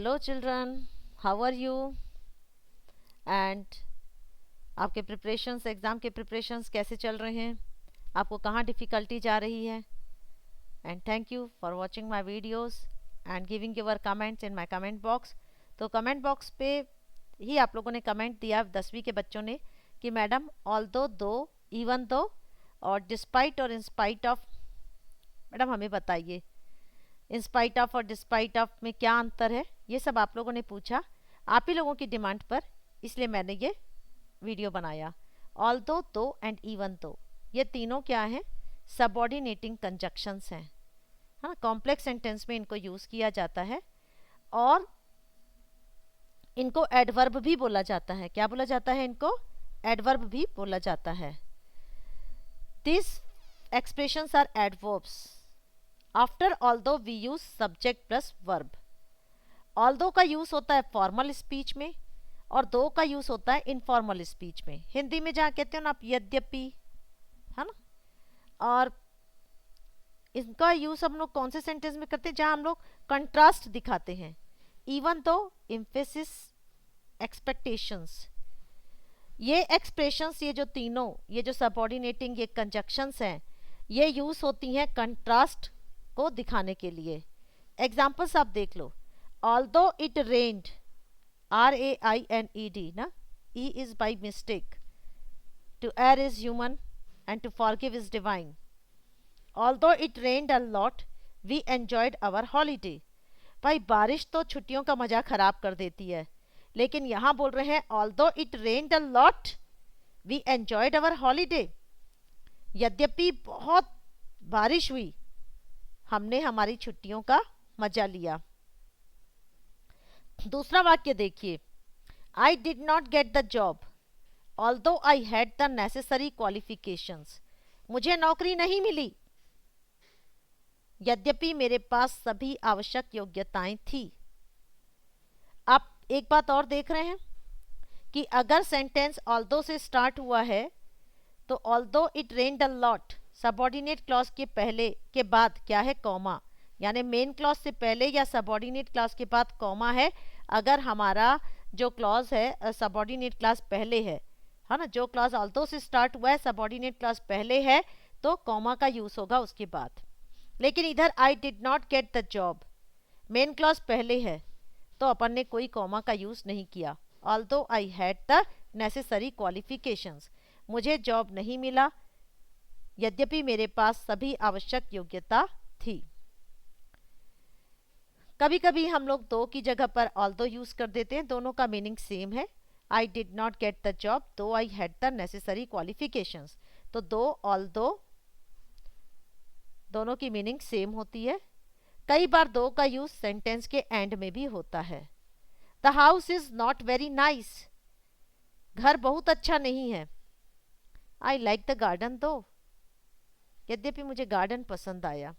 Hello children, how are you? And आपके preparations, exam के preparations कैसे चल रहे हैं? आपको कहाँ डिफ़िकल्टी जा रही है? And thank you for watching my videos and giving your comments in my comment box. तो कमेंट बॉक्स पे ही आप लोगों ने कमेंट दिया 10वीं के बच्चों ने कि मैडम ऑल्दो, दो, इवन दो और डिस्पाइट और इंस्पाइट ऑफ, मैडम हमें बताइए इंस्पाइट ऑफ और डिस्पाइट ऑफ में क्या अंतर है। ये सब आप लोगों ने पूछा आप ही लोगों की डिमांड पर, इसलिए मैंने ये वीडियो बनाया। ऑल्दो, दो एंड इवन दो, ये तीनों क्या हैं? सबऑर्डिनेटिंग कंजक्शंस हैं, हाँ। कॉम्प्लेक्स सेंटेंस में इनको यूज़ किया जाता है और इनको एडवर्ब भी बोला जाता है। क्या बोला जाता है? इनको एडवर्ब भी बोला जाता है। This expressions are adverbs after although we use subject plus verb. Although का यूज होता है फॉर्मल स्पीच में और दो का यूज होता है इनफॉर्मल स्पीच में। हिंदी में जहाँ कहते हो ना आप यद्यपि, है ना, और इनका यूज हम लोग कौन से सेंटेंस में करते हैं? जहाँ हम लोग कंट्रास्ट दिखाते हैं। इवन दो, एम्फेसिस, एक्सपेक्टेशंस, ये एक्सप्रेशंस, ये जो तीनों, ये जो सबऑर्डिनेटिंग ये कंजक्शंस हैं, ये यूज होती हैं कंट्रास्ट को दिखाने के लिए। एग्जाम्पल्स आप देख लो। ऑल्दो इट रेन्ड, RAINED ना, E is by mistake, to err is human and to forgive is divine. Although it rained a lot, we enjoyed our holiday. भाई बारिश तो छुट्टियों का मजा खराब कर देती है, लेकिन यहाँ बोल रहे हैं although it rained a lot, we enjoyed our holiday. यद्यपि बहुत बारिश हुई, हमने हमारी छुट्टियों का मजा लिया। दूसरा वाक्य देखिए, आई did not get the job although I had the necessary qualifications. मुझे नौकरी नहीं मिली यद्यपि मेरे पास सभी आवश्यक योग्यताएं थी। आप एक बात और देख रहे हैं कि अगर सेंटेंस ऑल्दो से स्टार्ट हुआ है तो although it rained a lot, subordinate clause के पहले के बाद क्या है? कॉमा, यानी मेन क्लॉज से पहले या सबऑर्डिनेट क्लॉज के बाद कॉमा है। अगर हमारा जो क्लॉज है सबऑर्डिनेट क्लॉज पहले है ना, जो क्लॉज ऑल्दो से स्टार्ट हुआ है सबऑर्डिनेट क्लॉज पहले है तो कॉमा का यूज होगा उसके बाद। लेकिन इधर आई did not get the job, main clause पहले है तो अपन ने कोई कॉमा का यूज नहीं किया। Although I had the necessary qualifications, मुझे जॉब नहीं मिला यद्यपि मेरे पास सभी आवश्यक योग्यता थी। कभी कभी हम लोग दो की जगह पर ऑल्दो यूज कर देते हैं, दोनों का मीनिंग सेम है। I did not get the job though I had the necessary qualifications, तो दो ऑल्दो दोनों की मीनिंग सेम होती है। कई बार दो का यूज सेंटेंस के एंड में भी होता है। The house is not very nice, घर बहुत अच्छा नहीं है। आई लाइक द गार्डन दो, यद्यपि मुझे गार्डन पसंद आया,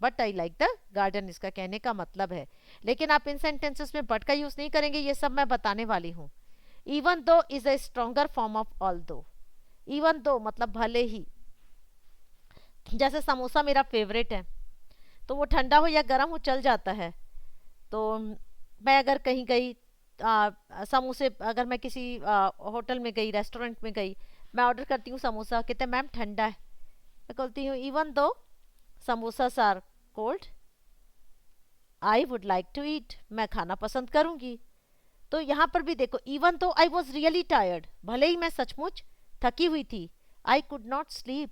but I like the garden, इसका कहने का मतलब है। लेकिन आप इन सेंटेंसेस में बट का यूज नहीं करेंगे, ये सब मैं बताने वाली हूँ। इवन दो is a stronger form of although. Even though मतलब भले ही। जैसे समोसा मेरा फेवरेट है, तो वो ठंडा हो या गर्म हो चल जाता है। तो मैं अगर कहीं गई समोसे, अगर मैं किसी होटल में गई, रेस्टोरेंट में गई, मैं ऑर्डर करती हूँ समोसा, कहते हैं मैम ठंडा है। मैं कहती हूँ even though samosas are cold I would like to eat, मैं खाना पसंद करूंगी। तो यहाँ पर भी देखो, even though I was really tired, भले ही मैं सचमुच थकी हुई थी। आई कुड नॉट स्लीप,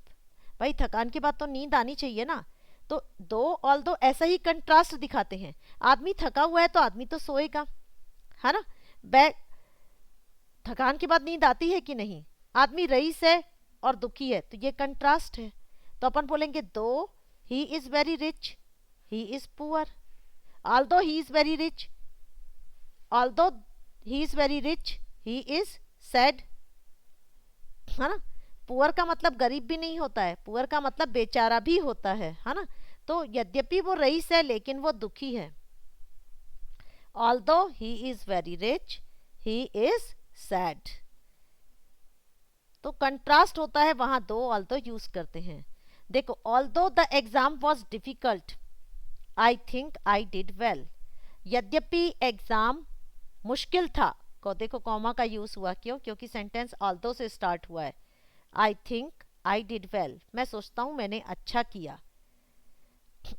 भाई थकान के बाद तो नींद आनी चाहिए ना। तो दो ऑल दो ऐसा ही कंट्रास्ट दिखाते हैं। आदमी थका हुआ है तो आदमी तो सोएगा, है ना। बैग, थकान के बाद नींद आती है कि नहीं? आदमी रईस है और दुखी है, तो ये कंट्रास्ट है। तो अपन बोलेंगे दो he is very rich he is poor, although he is very rich, although he is very rich he is sad, है ना। पुअर का मतलब गरीब भी नहीं होता है, पुअर का मतलब बेचारा भी होता है ना। तो यद्यपि वो रईस है लेकिन वो दुखी है। Although he is very rich he is sad, तो कंट्रास्ट होता है, वहां दो ऑल्दो यूज करते हैं। देखो, although the exam was difficult I think I did well, यद्यपि एग्जाम मुश्किल था, को देखो कॉमा का यूज हुआ, क्यों? क्योंकि सेंटेंस ऑल्दो से स्टार्ट हुआ है। आई थिंक आई डिड वेल, मैं सोचता हूं मैंने अच्छा किया।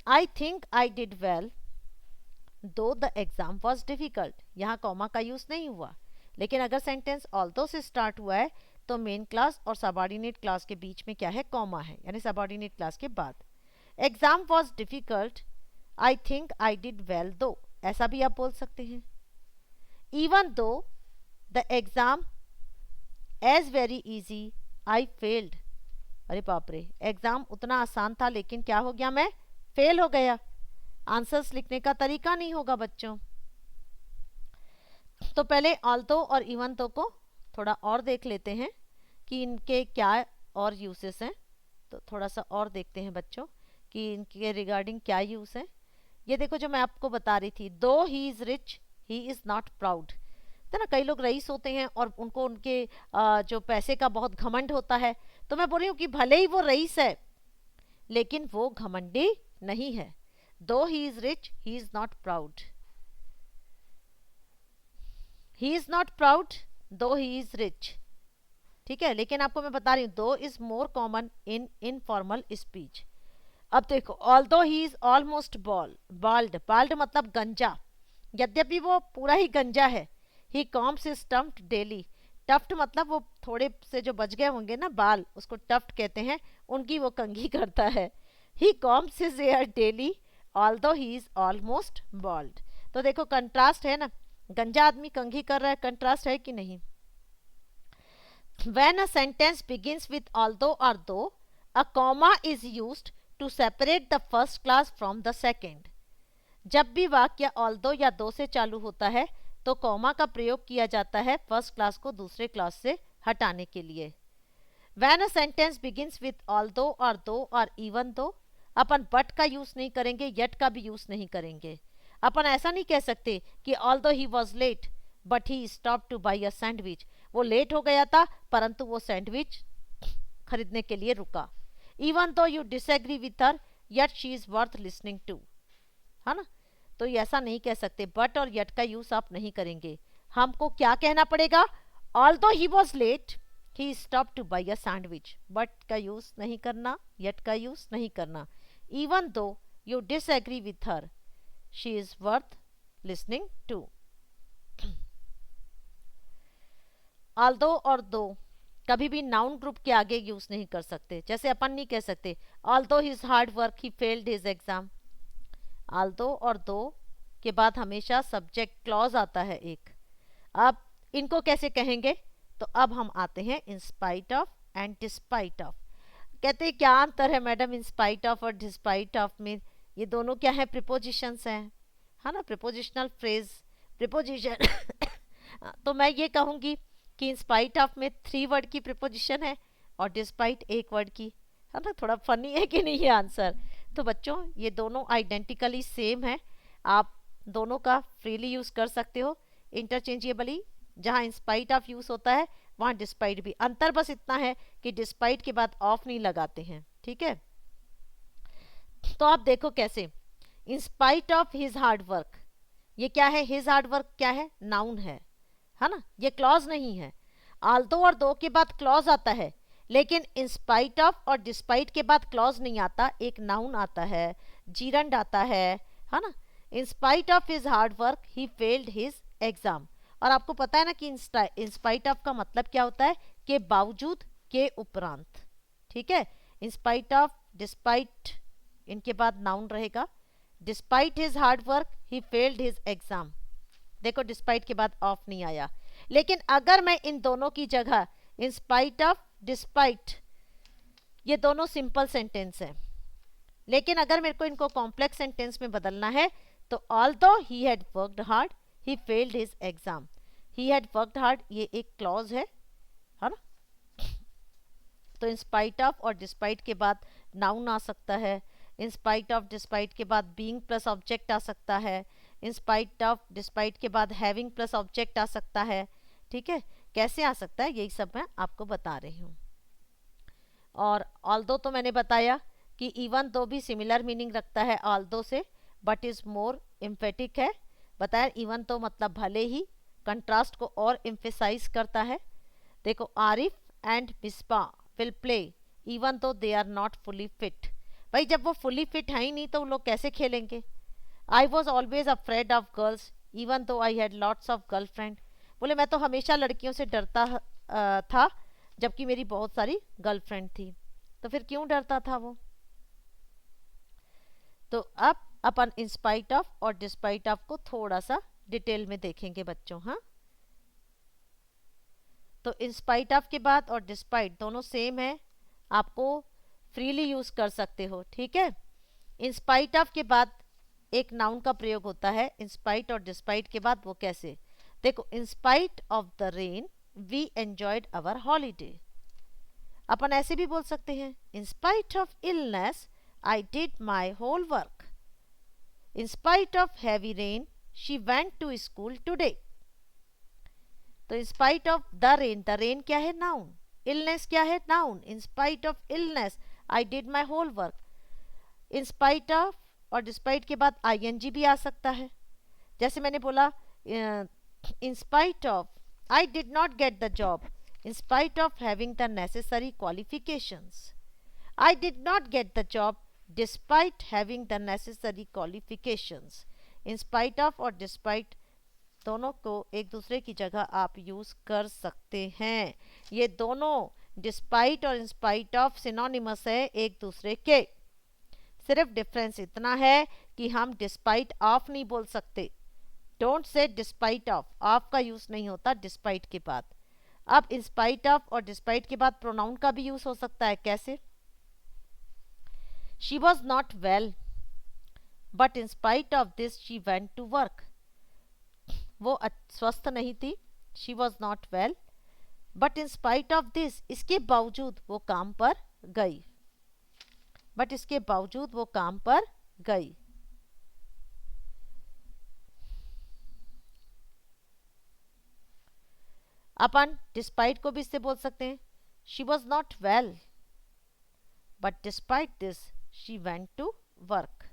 आई थिंक आई डिड वेल दो द एग्जाम वॉज डिफिकल्ट, यहाँ कॉमा का यूज नहीं हुआ। लेकिन अगर सेंटेंस ऑल्दो से स्टार्ट हुआ है तो मेन क्लास और सबऑर्डिनेट क्लास के बीच में क्या है? कॉमा है, यानी सबऑर्डिनेट क्लास के बाद। Exam was difficult, I think I did well though, ऐसा भी आप बोल सकते हैं। Even though the exam as very easy I failed, अरे बाप रे, एग्जाम उतना आसान था लेकिन क्या हो गया? मैं फेल हो गया। आंसर्स लिखने का तरीका नहीं होगा बच्चों। तो पहले ऑल्दो और इवन दो को थोड़ा और देख लेते हैं कि इनके क्या और यूसेस हैं। तो थोड़ा सा और देखते हैं बच्चों कि इनके रिगार्डिंग क्या यूज है। ये देखो जो मैं आपको बता रही थी, दो ही is rich he is not proud, है ना। कई लोग रईस होते हैं और उनको उनके जो पैसे का बहुत घमंड होता है। तो मैं बोल रही हूँ कि भले ही वो रईस है लेकिन वो घमंडी नहीं है। दो ही is rich he is not proud, he is not proud दो ही इज रिच, ठीक है। लेकिन आपको मैं बता रही हूँ though is more common in informal speech. अब देखो, although he is almost bald, bald मतलब गंजा, यद्यपि वो पूरा ही गंजा है। He combs his tuft daily, tuft मतलब वो थोड़े से जो बच गए होंगे ना बाल, उसको टफ्ट कहते हैं, उनकी वो कंघी करता है। He combs his hair daily although he is almost bald. तो देखो कंट्रास्ट है ना, गंजा आदमी कंघी कर रहा है, कंट्रास्ट है कि नहीं। When a sentence begins with although or though, a comma is used to separate the first class from the second. जब भी वाक्य although या दो से चालू होता है तो कॉमा का प्रयोग किया जाता है फर्स्ट क्लास को दूसरे क्लास से हटाने के लिए। When a sentence begins with although or though or even though, upon but का यूज नहीं करेंगे, yet का भी यूज नहीं करेंगे। अपन ऐसा नहीं कह सकते कि although he was late but he stopped to buy a sandwich, वो लेट हो गया था परंतु वो सैंडविच खरीदने के लिए रुका। Even though you disagree with her yet she is worth listening to, है ना। तो ये ऐसा नहीं कह सकते, बट और यट का यूज आप नहीं करेंगे। हमको क्या कहना पड़ेगा? Although he was late he stopped to buy a sandwich, but का यूज नहीं करना, यट का यूज नहीं करना। Even though you disagree with her she is worth listening to. Although और दो कभी भी नाउन ग्रुप के आगे यूज नहीं कर सकते। जैसे अपन नहीं कह सकते although his hard work he failed his exam. Although और दो के बाद हमेशा सब्जेक्ट क्लॉज आता है एक। अब इनको कैसे कहेंगे? तो अब हम आते हैं इन spite of and despite of. कहते हैं क्या अंतर है मैडम इन स्पाइट ऑफ और डिस्पाइट ऑफ में? ये दोनों क्या है? प्रिपोजिशंस हैं, है ना, प्रिपोजिशनल फ्रेज, प्रिपोजिशन। तो मैं ये कहूंगी कि इन स्पाइट ऑफ में 3 वर्ड की प्रिपोजिशन है और डिस्पाइट 1 वर्ड की, है ना। थोड़ा फनी है कि नहीं ये आंसर? तो बच्चों ये दोनों आइडेंटिकली सेम है, आप दोनों का फ्रीली यूज कर सकते हो इंटरचेंजेबली। जहाँ इन स्पाइट ऑफ यूज होता है वहाँ डिस्पाइट भी। अंतर बस इतना है कि डिस्पाइट के बाद ऑफ नहीं लगाते हैं, ठीक है। तो आप देखो कैसे, इन spite of his hard work, ये क्या है? हिज हार्ड वर्क क्या है? नाउन है ना, ये क्लॉज नहीं है। आल्दो और दो के बाद क्लॉज आता है, लेकिन इन स्पाइट ऑफ और डिस्पाइट के बाद क्लॉज नहीं आता, एक नाउन आता है, जीरंड आता है ना। इन spite of his hard work he failed his exam. और आपको पता है ना कि इन स्पाइट ऑफ का मतलब क्या होता है? के बावजूद, के उपरांत, ठीक है। इन स्पाइट ऑफ, डिस्पाइट, इनके बाद नाउन रहेगा। Despite his hard work he failed his exam, देखो डिस्पाइट के बाद ऑफ नहीं आया। लेकिन अगर मैं इन दोनों की जगह इन स्पाइट ऑफ, डिस्पाइट, ये दोनों सिंपल सेंटेंस है, लेकिन अगर मेरे को इनको कॉम्प्लेक्स सेंटेंस में बदलना है तो although he had worked hard he failed his exam. He had worked hard ये एक क्लॉज है ना। तो इन स्पाइट ऑफ और डिस्पाइट के बाद नाउन आ सकता है। इन स्पाइट ऑफ, डिस्पाइट के बाद बीइंग प्लस ऑब्जेक्ट आ सकता है। इन स्पाइट ऑफ, डिस्पाइट के बाद हैविंग प्लस ऑब्जेक्ट आ सकता है, ठीक है। कैसे आ सकता है यही सब मैं आपको बता रही हूँ। और ऑल्दो तो मैंने बताया कि इवन दो भी सिमिलर मीनिंग रखता है ऑल्दो से, बट इज मोर एम्फेटिक है। बताया इवन तो मतलब भले ही, कंट्रास्ट को और एम्फेसाइज करता है। देखो Arif and Misbah will play even though they are not fully fit. भाई जब वो फुली फिट है ही नहीं तो वो लोग कैसे खेलेंगे। I was always afraid of girls even though I had lots of girlfriend. बोले मैं तो हमेशा लड़कियों से डरता था जबकि मेरी बहुत सारी गर्लफ्रेंड थी। तो फिर क्यों डरता था वो। तो अब अपन इंस्पाइट ऑफ और डिस्पाइट ऑफ को थोड़ा सा डिटेल में देखेंगे बच्चों। हाँ, तो इंस्पाइट ऑफ के बाद और डिस्पाइट दोनों सेम है, आपको फ्रीली यूज कर सकते हो, ठीक है। इंस्पाइट ऑफ के बाद एक नाउन का प्रयोग होता है, इंस्पाइट और डिस्पाइट के बाद वो कैसे। देखो in spite of the rain we enjoyed our holiday. अपन ऐसे भी बोल सकते हैं in spite of illness I did my whole work. In spite of heavy rain she went to school today. तो इंस्पाइट ऑफ द रेन क्या है, नाउन। इलनेस क्या है, noun. In spite of illness I did my whole work. In spite of और despite के बाद ING भी आ सकता है। जैसे मैंने बोला in spite of I did not get the job in spite of having the necessary qualifications. I did not get the job despite having the necessary qualifications. In spite of और despite दोनों को एक दूसरे की जगह आप यूज कर सकते हैं। ये दोनों despite और in spite of synonymous है एक दूसरे के। सिर्फ डिफरेंस इतना है कि हम despite of नहीं बोल सकते। डोंट से despite of का यूज नहीं होता despite के बाद। अब इंस्पाइट ऑफ और डिस्पाइट के बाद प्रोनाउन का भी यूज हो सकता है। कैसे, she was not well but in spite of this she went to work. वो स्वस्थ नहीं थी, she was not well but in spite of this, इसके बावजूद वो काम पर गई। बट इसके बावजूद वो काम पर गई। अपन डिस्पाइट को भी इससे बोल सकते हैं she was not well but despite this she went to work.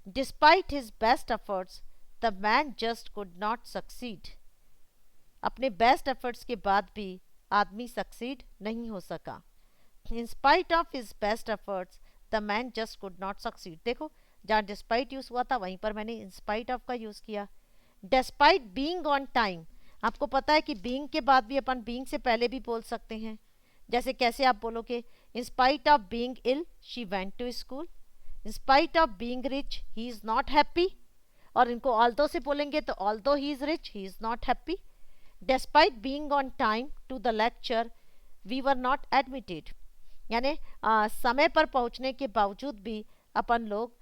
Despite his best efforts the man just could not succeed. अपने बेस्ट एफर्ट्स के बाद भी आदमी सक्सीड नहीं हो सका। In spite of his best efforts the man just could not succeed. देखो जहाँ डिस्पाइट यूज हुआ था वहीं पर मैंने इन स्पाइट ऑफ का यूज किया। डेस्पाइट बीइंग ऑन टाइम, आपको पता है कि बीइंग के बाद भी अपन बीइंग से पहले भी बोल सकते हैं। जैसे कैसे आप बोलोगे in spite of being ill she went to school. In spite of being rich he is not happy. और इनको ऑल्दो से बोलेंगे तो although he is rich he is not happy. Despite being on time to the lecture we were not admitted. यानी समय पर पहुंचने के बावजूद भी अपन लोग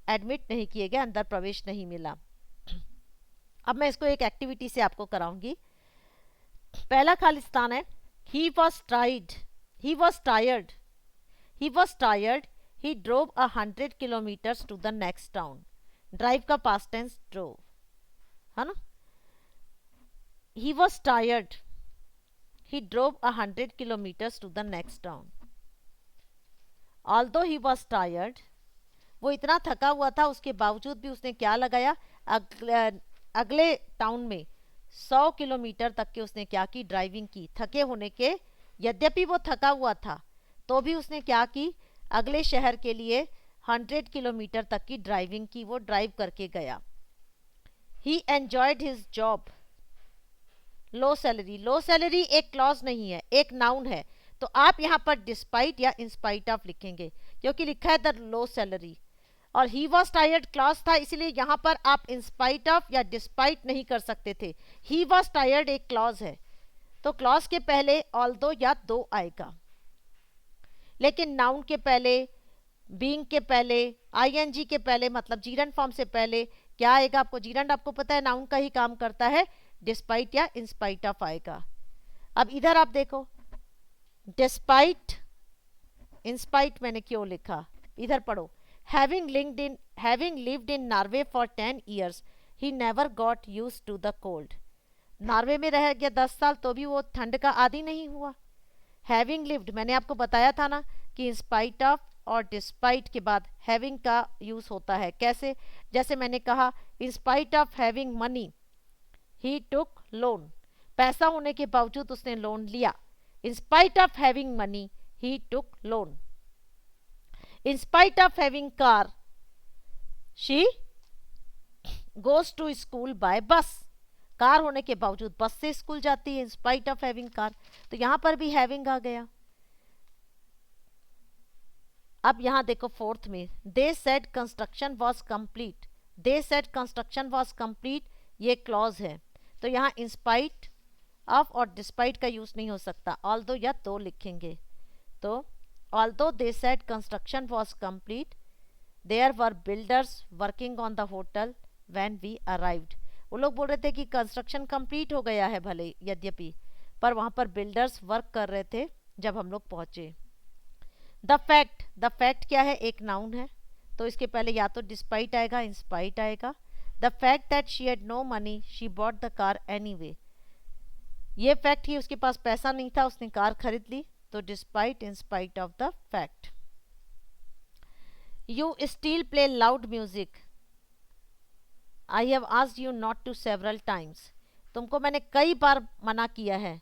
एडमिट नहीं किए गए, अंदर प्रवेश नहीं मिला। अब मैं इसको एक एक्टिविटी से आपको कराऊंगी। पहला खालिस्तान है he was tired he drove 100 kilometres to the next town. Drive का पास्ट टेंस ड्रोव है ना। He was tired he drove 100 kilometres to the next town. Although he was tired, वो इतना थका हुआ था उसके बावजूद भी उसने क्या लगाया, अगले टाउन में 100 किलोमीटर तक के उसने क्या की, ड्राइविंग की। थके होने के, यद्यपि वो थका हुआ था तो भी उसने क्या की, अगले शहर के लिए 100 किलोमीटर तक की ड्राइविंग की, वो ड्राइव करके गया। ही एंजॉयड हिज जॉब। लो सैलरी एक क्लॉज नहीं है, एक नाउन है। तो आप यहाँ पर डिस्पाइट या इंस्पाइट ऑफ लिखेंगे क्योंकि लिखा है द लो सैलरी। और ही वॉज टायर्ड क्लॉज था, इसलिए यहाँ पर आप इंस्पाइट ऑफ या डिस्पाइट नहीं कर सकते थे। ही वॉज टायर्ड एक क्लॉज है तो क्लॉज के पहले ऑल्दो या दो आएगा। लेकिन नाउन के पहले, बीइंग के पहले, आईएनजी के पहले मतलब जीरंड फॉर्म से पहले क्या आएगा आपको, जीरंड आपको पता है नाउन का ही काम करता है, डिस्पाइट या इंस्पाइट ऑफ आएगा। अब इधर आप देखो डिस्पाइट इंस्पाइट मैंने क्यों लिखा, इधर पढ़ो। Having lived in Norway for 10 years, he never got used to the cold. Norway में रह गया 10 साल तो भी वो ठंड का आदी नहीं हुआ। Having lived मैंने आपको बताया था ना कि in spite of और डिस्पाइट के बाद हैविंग का यूज होता है। कैसे? जैसे मैंने कहा, in spite of having money he took loan, पैसा होने के बावजूद उसने लोन लिया। In spite of having money he took loan. In spite of having car she goes to school by bus, car होने के बावजूद बस से स्कूल जाती है, in spite of having car. तो यहां पर भी हैविंग आ गया। अब यहां देखो फोर्थ में, they said construction was complete, they said construction was complete, ये क्लॉज है। तो यहाँ इंस्पाइट ऑफ और डिस्पाइट का यूज नहीं हो सकता, ऑल्दो या तो लिखेंगे। तो although they said construction was complete, there were builders working on the hotel when we arrived. वो लोग बोल रहे थे कि कंस्ट्रक्शन कंप्लीट हो गया है भले यद्यपि, पर वहां पर बिल्डर्स वर्क कर रहे थे जब हम लोग पहुंचे। द फैक्ट, द फैक्ट क्या है? एक नाउन है, तो इसके पहले या तो डिस्पाइट आएगा इंस्पाइट आएगा। The fact that she had no money she bought the car anyway, ये फैक्ट ही उसके पास पैसा नहीं था, उसने कार खरीद ली, तो despite in spite of the fact. You still play loud music, I have asked you not to several times, तुमको मैंने कई बार मना किया है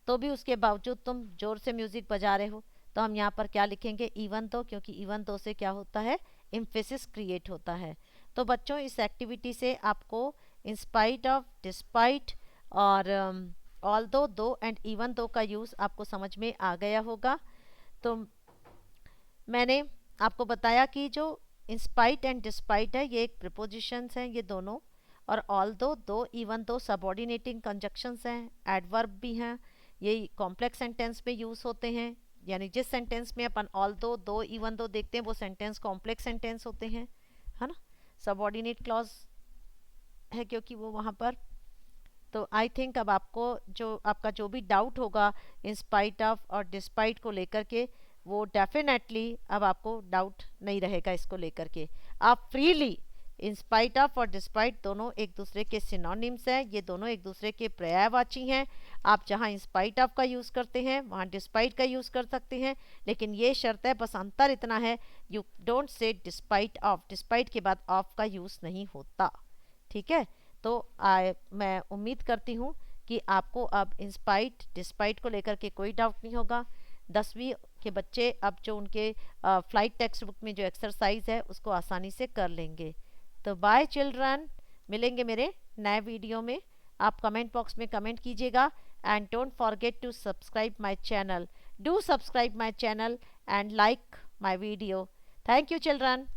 तो भी उसके बावजूद तुम जोर से म्यूजिक बजा रहे हो। तो हम यहाँ पर क्या लिखेंगे? इवन दो, क्योंकि इवन दो से क्या होता है? एम्फेसिस क्रिएट होता है। तो बच्चों इस एक्टिविटी से आपको इंस्पाइट ऑफ, डिस्पाइट और ऑल्दो, दो एंड इवन दो का यूज़ आपको समझ में आ गया होगा। तो मैंने आपको बताया कि जो इंस्पाइट एंड डिस्पाइट है ये एक प्रिपोजिशंस हैं ये दोनों, और ऑल्दो, दो, इवन दो सबऑर्डिनेटिंग कंजक्शंस हैं, एडवर्ब भी हैं, ये कॉम्प्लेक्स सेंटेंस में यूज़ होते हैं। यानी जिस सेंटेंस में अपन ऑल्दो, दो, इवन दो देखते हैं वो सेंटेंस कॉम्प्लेक्स सेंटेंस होते हैं, है ना। सबऑर्डिनेट क्लॉज है क्योंकि वो वहाँ पर। तो आई थिंक अब आपको जो आपका जो भी डाउट होगा इन स्पाइट ऑफ और डिस्पाइट को लेकर के, वो डेफिनेटली अब आपको डाउट नहीं रहेगा इसको लेकर के। आप फ्रीली, इन स्पाइट ऑफ और डिस्पाइट दोनों एक दूसरे के सिनोनिम्स हैं, ये दोनों एक दूसरे के पर्यायवाची हैं। आप जहां इन स्पाइट ऑफ का यूज़ करते हैं वहां डिस्पाइट का यूज़ कर सकते हैं, लेकिन ये शर्त है, बस अंतर इतना है, you don't say despite of, despite के बाद ऑफ का यूज़ नहीं होता। ठीक है। तो मैं उम्मीद करती हूँ कि आपको अब इंस्पाइट डिस्पाइट को लेकर के कोई डाउट नहीं होगा। 10वीं के बच्चे अब जो उनके फ्लाइट टेक्स्ट बुक में जो एक्सरसाइज है उसको आसानी से कर लेंगे। तो बाय चिल्ड्रन, मिलेंगे मेरे नए वीडियो में। आप कमेंट बॉक्स में कमेंट कीजिएगा and don't forget to subscribe my channel, do subscribe my channel and like my video. Thank you children.